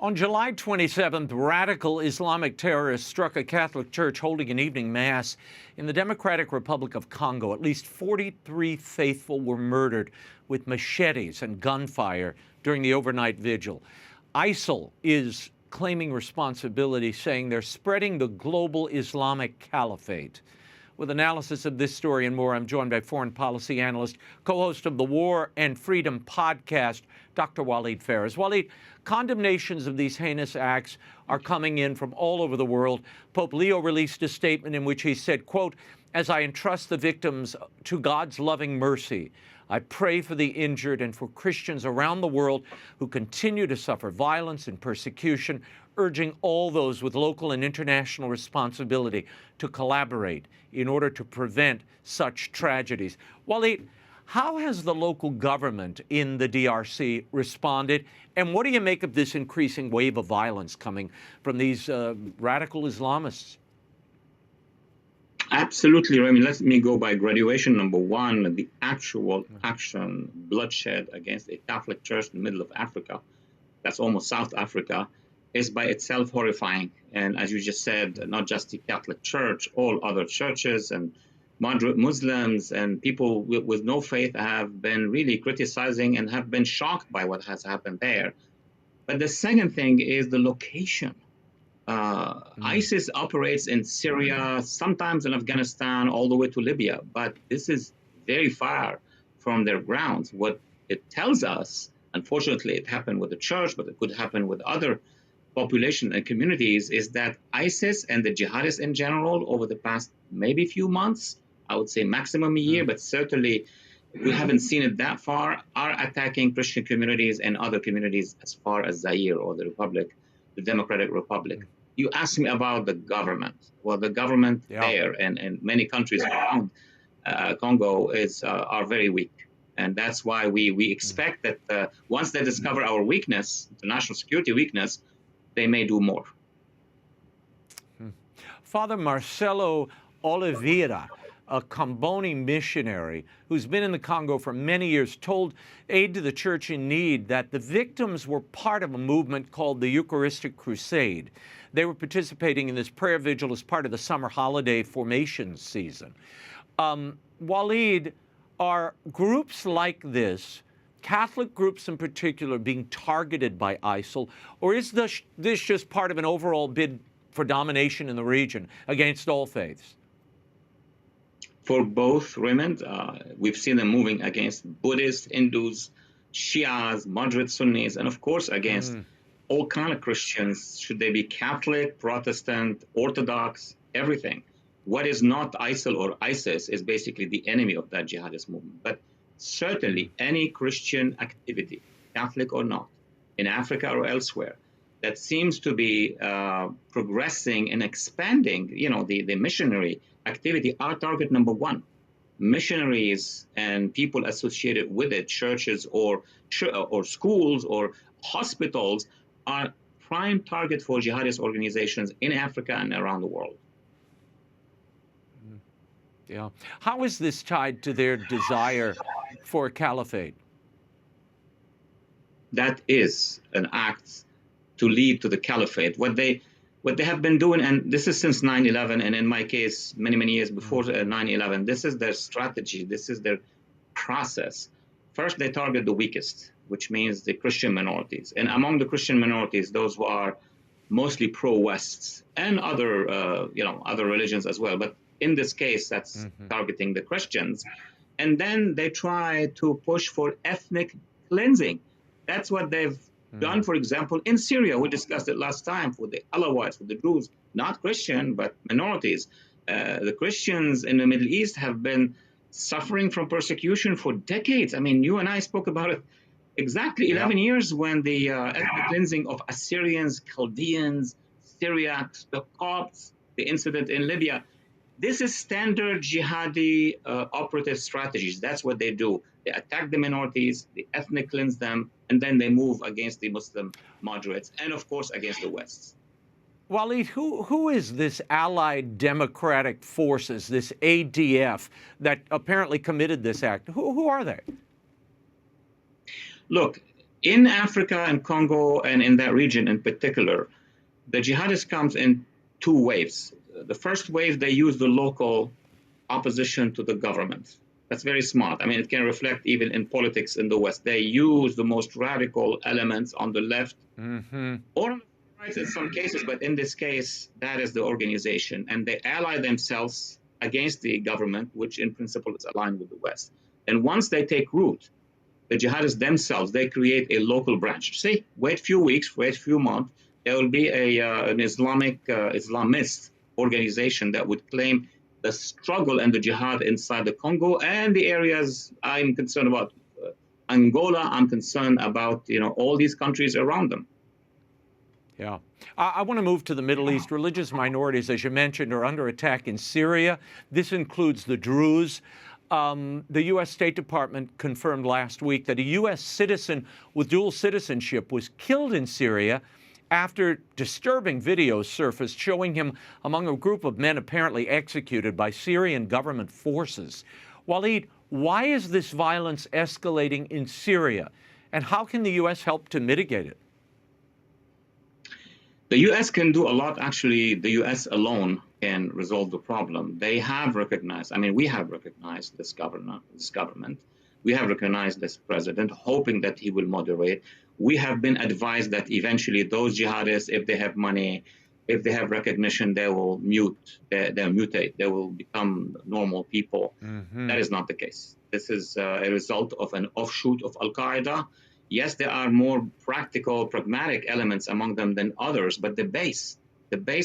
On July 27th, radical Islamic terrorists struck a Catholic church holding an evening mass in the Democratic Republic of Congo. At least 43 faithful were murdered with machetes and gunfire during the overnight vigil. ISIL is claiming responsibility, saying they're spreading the global Islamic caliphate. With analysis of this story and more, I'm joined by foreign policy analyst, co-host of the War and Freedom podcast, Dr. Walid Phares. Walid, condemnations of these heinous acts are coming in from all over the world. Pope Leo released a statement in which he said, quote, "As I entrust the victims to God's loving mercy, I pray for the injured and for Christians around the world who continue to suffer violence and persecution, urging all those with local and international responsibility to collaborate in order to prevent such tragedies." Walid, how has the local government in the DRC responded, and what do you make of this increasing wave of violence coming from these radical Islamists? Absolutely, Raymond. Let me go by graduation. Number one, the actual action, bloodshed against a Catholic church in the middle of Africa, that's almost South Africa, is by itself horrifying. And as you just said, not just the Catholic Church, all other churches and moderate Muslims and people with no faith have been really criticizing and have been shocked by what has happened there. But the second thing is the location. ISIS operates in Syria, sometimes in Afghanistan, all the way to Libya, but this is very far from their grounds. What it tells us, unfortunately, it happened with the church, but it could happen with other population and communities, is that ISIS and the jihadists in general, over the past maybe few months, I would say maximum a year, but certainly we haven't seen it that far, are attacking Christian communities and other communities as far as Zaire or the Republic, the Democratic Republic. You asked me about the government. Well, the government there and many countries around Congo are very weak. And that's why we expect that once they discover our weakness, the national security weakness, they may do more. Father Marcelo Oliveira, a Comboni missionary who's been in the Congo for many years, told Aid to the Church in Need that the victims were part of a movement called the Eucharistic Crusade. They were participating in this prayer vigil as part of the summer holiday formation season. Walid, are groups like this, Catholic groups in particular, being targeted by ISIL, or is this just part of an overall bid for domination in the region against all faiths? For both, Raymond, we've seen them moving against Buddhists, Hindus, Shias, moderate Sunnis, and of course against all kind of Christians, should they be Catholic, Protestant, Orthodox, everything. What is not ISIL or ISIS is basically the enemy of that jihadist movement. But certainly any Christian activity, Catholic or not, in Africa or elsewhere, that seems to be progressing and expanding, the missionary activity, are target number one. Missionaries and people associated with it, churches or schools or hospitals, are prime target for jihadist organizations in Africa and around the world. Yeah. How is this tied to their desire for a caliphate? That is an act to lead to the caliphate. What they have been doing, and this is since 9/11, and in my case, many, many years before 9/11, this is their strategy, this is their process. First, they target the weakest, which means the Christian minorities. And among the Christian minorities, those who are mostly pro-West and other, other religions as well. But in this case, that's targeting the Christians. And then they try to push for ethnic cleansing. That's what they've done, for example, in Syria. We discussed it last time for the Alawites, for the Druze, not Christian, but minorities. The Christians in the Middle East have been suffering from persecution for decades. I mean, you and I spoke about it exactly 11 years when the ethnic cleansing of Assyrians, Chaldeans, Syriacs, the Copts, the incident in Libya. This is standard jihadi operative strategies. That's what they do. They attack the minorities, they ethnic cleanse them, and then they move against the Muslim moderates and, of course, against the West. Walid, who is this Allied Democratic Forces, this ADF, that apparently committed this act? Who are they? Look, In Africa and Congo and in that region in particular, the jihadists comes in two waves. The first wave, they use the local opposition to the government. That's very smart. I mean, it can reflect even in politics in the West. They use the most radical elements on the left or on the right in some cases, but in this case, that is the organization. And they ally themselves against the government, which in principle is aligned with the West. And once they take root, the jihadists themselves, they create a local branch. See, wait a few weeks, wait a few months, there will be an Islamic Islamist organization that would claim the struggle and the jihad inside the Congo and the areas I'm concerned about. Angola, I'm concerned about, all these countries around them. Yeah. I want to move to the Middle East. Religious minorities, as you mentioned, are under attack in Syria. This includes the Druze. The U.S. State Department confirmed last week that a U.S. citizen with dual citizenship was killed in Syria after disturbing videos surfaced showing him among a group of men apparently executed by Syrian government forces. Walid, why is this violence escalating in Syria, and how can the U.S. help to mitigate it? The U.S. can do a lot. Actually, the U.S. alone can resolve the problem. They have recognized, we have recognized this government. We have recognized this president, hoping that he will moderate. We have been advised that eventually those jihadists, if they have money, if they have recognition, they will mutate. They will become normal people. That is not the case. This is a result of an offshoot of Al-Qaeda. Yes, there are more practical, pragmatic elements among them than others, but the base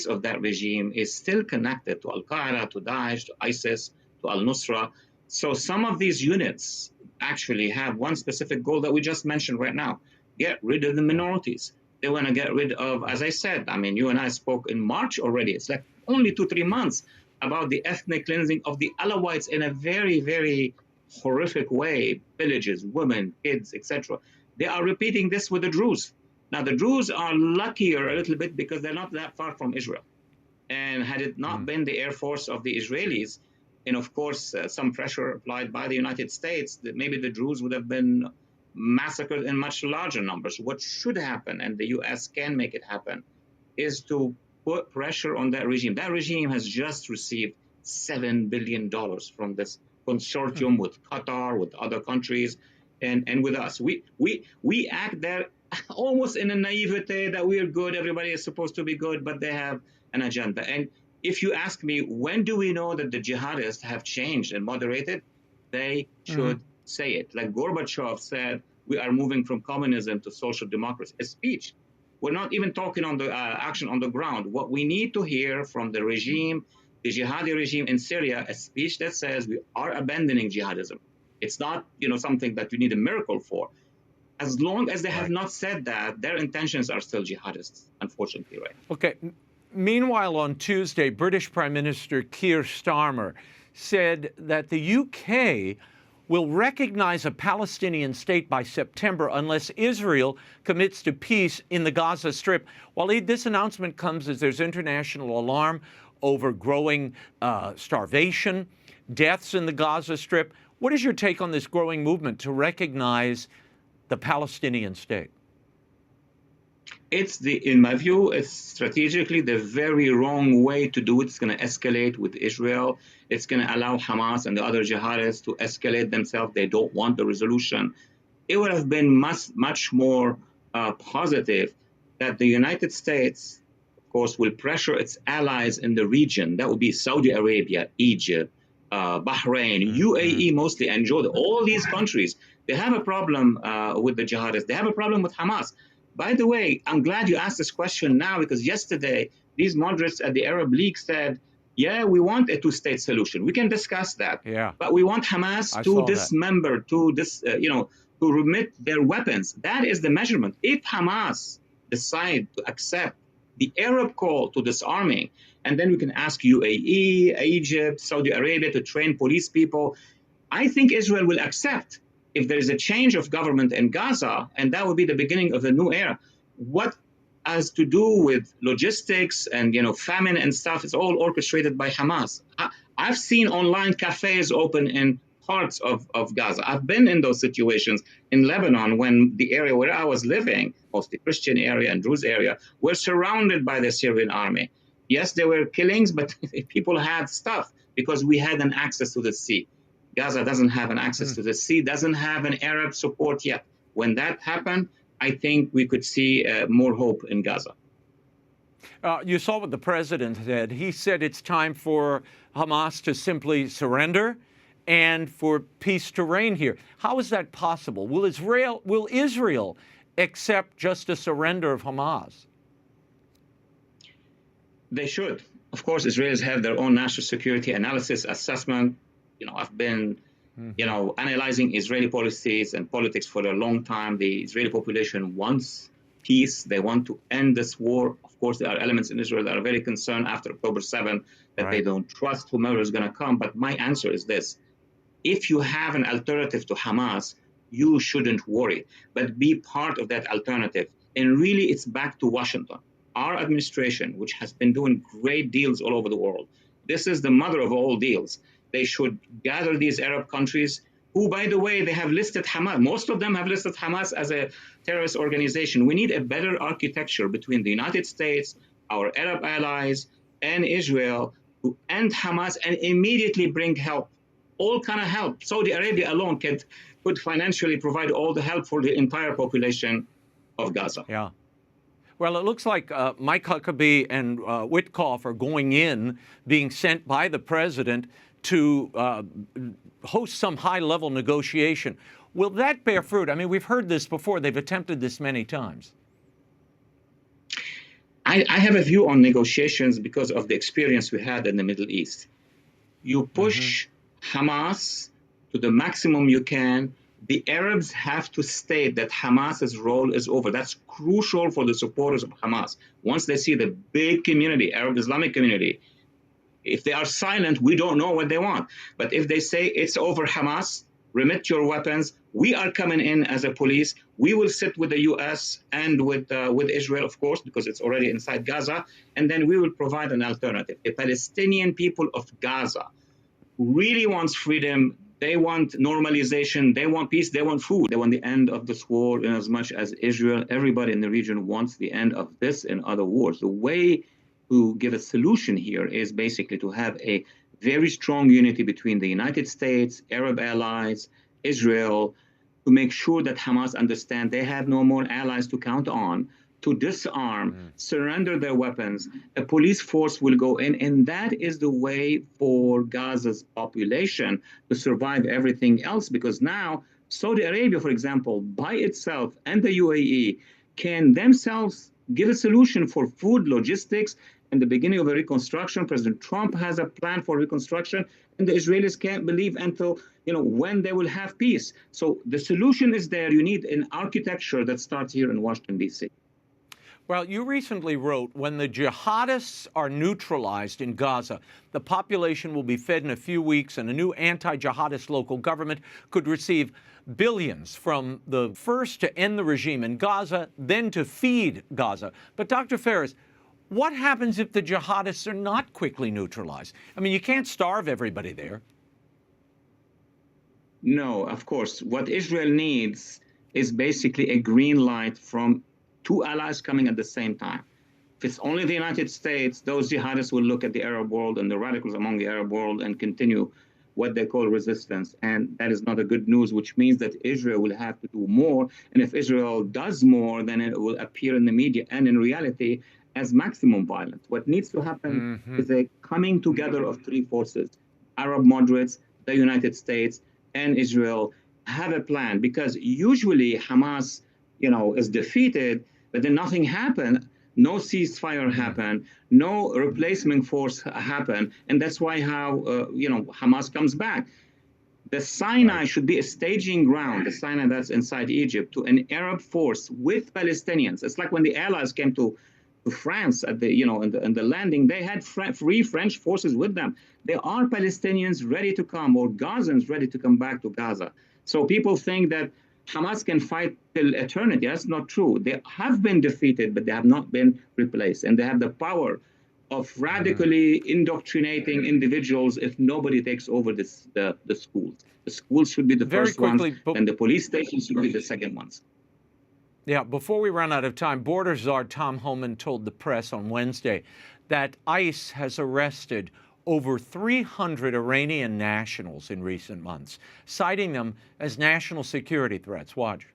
of that regime is still connected to Al-Qaeda, to Daesh, to ISIS, to Al-Nusra. So some of these units actually have one specific goal that we just mentioned right now: get rid of the minorities. They want to get rid of, as I said, you and I spoke in March already. It's like only 2-3 months about the ethnic cleansing of the Alawites in a very, very horrific way. Villages, women, kids, etc. They are repeating this with the Druze. Now, the Druze are luckier a little bit because they're not that far from Israel. And had it not been the air force of the Israelis, and of course, some pressure applied by the United States, that maybe the Druze would have been massacred in much larger numbers. What should happen, and the U.S. can make it happen, is to put pressure on that regime. That regime has just received $7 billion from this consortium with Qatar, with other countries, and with us. We act there almost in a naivete that we are good, everybody is supposed to be good, but they have an agenda. And if you ask me, when do we know that the jihadists have changed and moderated? They should say it. Like Gorbachev said, we are moving from communism to social democracy. A speech. We're not even talking on the action on the ground. What we need to hear from the regime, the jihadi regime in Syria, a speech that says we are abandoning jihadism. It's not, something that you need a miracle for. As long as they have not said that, their intentions are still jihadists, unfortunately, right? Okay. Meanwhile, on Tuesday, British Prime Minister Keir Starmer said that the UK will recognize a Palestinian state by September unless Israel commits to peace in the Gaza Strip. Walid, this announcement comes as there's international alarm over growing starvation, deaths in the Gaza Strip. What is your take on this growing movement to recognize the Palestinian state? In my view, it's strategically the very wrong way to do it. It's going to escalate with Israel. It's going to allow Hamas and the other jihadists to escalate themselves. They don't want the resolution. It would have been much more positive that the United States, of course, will pressure its allies in the region. That would be Saudi Arabia, Egypt, Bahrain, UAE mostly, and Jordan. All these countries, they have a problem with the jihadists. They have a problem with Hamas. By the way, I'm glad you asked this question now, because yesterday, these moderates at the Arab League said, yeah, we want a two-state solution. We can discuss that. Yeah. But we want Hamas to dismember, to remit their weapons. That is the measurement. If Hamas decide to accept the Arab call to disarming, and then we can ask UAE, Egypt, Saudi Arabia to train police people, I think Israel will accept if there is a change of government in Gaza, and that will be the beginning of a new era. What has to do with logistics and famine and stuff is all orchestrated by Hamas. I've seen online cafes open in parts of Gaza. I've been in those situations in Lebanon when the area where I was living, mostly Christian area and Druze area, were surrounded by the Syrian army. Yes, there were killings, but people had stuff because we had an access to the sea. Gaza doesn't have an access to the sea, doesn't have an Arab support yet. When that happened, I think we could see more hope in Gaza. You saw what the president said. He said it's time for Hamas to simply surrender and for peace to reign here. How is that possible? Will Israel accept just a surrender of Hamas? They should. Of course, Israelis have their own national security analysis assessment. I've been, analyzing Israeli policies and politics for a long time. The Israeli population wants peace. They want to end this war. Of course, there are elements in Israel that are very concerned after October 7 that they don't trust whomever is going to come. But my answer is this. If you have an alternative to Hamas, you shouldn't worry, but be part of that alternative. And really, it's back to Washington. Our administration, which has been doing great deals all over the world, this is the mother of all deals. They should gather these Arab countries who, by the way, they have listed Hamas. Most of them have listed Hamas as a terrorist organization. We need a better architecture between the United States, our Arab allies, and Israel to end Hamas and immediately bring help, all kind of help. Saudi Arabia alone could financially provide all the help for the entire population of Gaza. Yeah. Well, it looks like Mike Huckabee and Witkoff are going in, being sent by the president to host some high-level negotiation. Will that bear fruit? I mean, we've heard this before. They've attempted this many times. I have a view on negotiations because of the experience we had in the Middle East. You push Hamas to the maximum you can. The Arabs have to state that Hamas's role is over. That's crucial for the supporters of Hamas. Once they see the big community, Arab Islamic community, if they are silent, we don't know what they want. But if they say it's over, Hamas, remit your weapons, we are coming in as a police. We will sit with the U.S. and with Israel, of course, because it's already inside Gaza, and then we will provide an alternative. The Palestinian people of Gaza really wants freedom. They want normalization. They want peace. They want food. They want the end of this war in as much as Israel. Everybody in the region wants the end of this and other wars. The way to give a solution here is basically to have a very strong unity between the United States, Arab allies, Israel, to make sure that Hamas understand they have no more allies to count on, to disarm, surrender their weapons. A police force will go in, and that is the way for Gaza's population to survive everything else, because now Saudi Arabia, for example, by itself and the UAE can themselves give a solution for food, logistics, and the beginning of a reconstruction. President Trump has a plan for reconstruction, and the Israelis can't believe until, when they will have peace. So the solution is there. You need an architecture that starts here in Washington, D.C. Well, you recently wrote, when the jihadists are neutralized in Gaza, the population will be fed in a few weeks, and a new anti-jihadist local government could receive billions from the first to end the regime in Gaza, then to feed Gaza. But Dr. Phares, what happens if the jihadists are not quickly neutralized? I mean, you can't starve everybody there. No, of course. What Israel needs is basically a green light from two allies coming at the same time. If it's only the United States, those jihadists will look at the Arab world and the radicals among the Arab world and continue what they call resistance. And that is not a good news, which means that Israel will have to do more. And if Israel does more, then it will appear in the media and in reality as maximum violence. What needs to happen is a coming together of three forces: Arab moderates, the United States, and Israel have a plan, because usually Hamas, is defeated, but then nothing happened. No ceasefire happened, no replacement force happened, and that's why Hamas comes back. The Sinai should be a staging ground, the Sinai that's inside Egypt, to an Arab force with Palestinians. It's like when the Allies came to France at the in the landing, they had free French forces with them. There are Palestinians ready to come, or Gazans ready to come back to Gaza. So people think that Hamas can fight till eternity. That's not true. They have been defeated, but they have not been replaced, and they have the power of radically indoctrinating individuals if nobody takes over the schools. The schools should be the first ones, and the police stations should be the second ones. Yeah, before we run out of time, border czar Tom Homan told the press on Wednesday that ICE has arrested over 300 Iranian nationals in recent months, citing them as national security threats. Watch.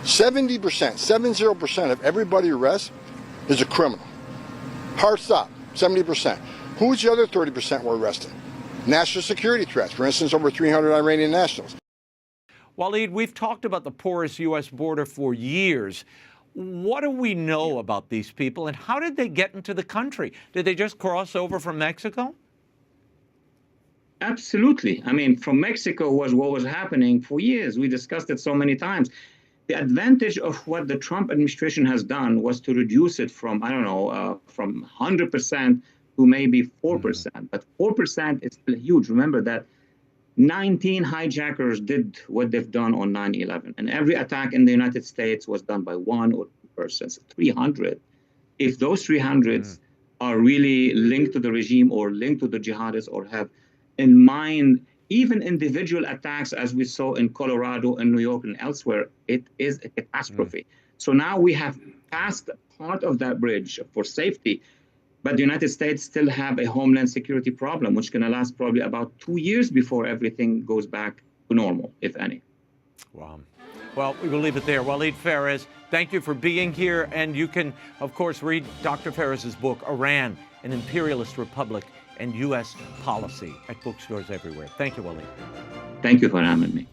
70% of everybody arrested is a criminal. Hard stop, 70%. Who's the other 30% we're arresting? National security threats, for instance, over 300 Iranian nationals. Walid, we've talked about the porous U.S. border for years. What do we know about these people, and how did they get into the country? Did they just cross over from Mexico? Absolutely. I mean, from Mexico was what was happening for years. We discussed it so many times. The advantage of what the Trump administration has done was to reduce it from, from 100% to maybe 4%. But 4% is still huge. Remember that 19 hijackers did what they've done on 9/11. And every attack in the United States was done by one or two persons. 300. If those 300s are really linked to the regime or linked to the jihadists or have in mind even individual attacks, as we saw in Colorado and New York and elsewhere, it is a catastrophe. So now we have passed part of that bridge for safety, but the United States still have a homeland security problem, which can last probably about 2 years before everything goes back to normal, if any. Wow. Well, we will leave it there. Walid Phares, thank you for being here. And you can, of course, read Dr. Phares' book, Iran, an Imperialist Republic and U.S. Policy, at bookstores everywhere. Thank you, Walid. Thank you for having me.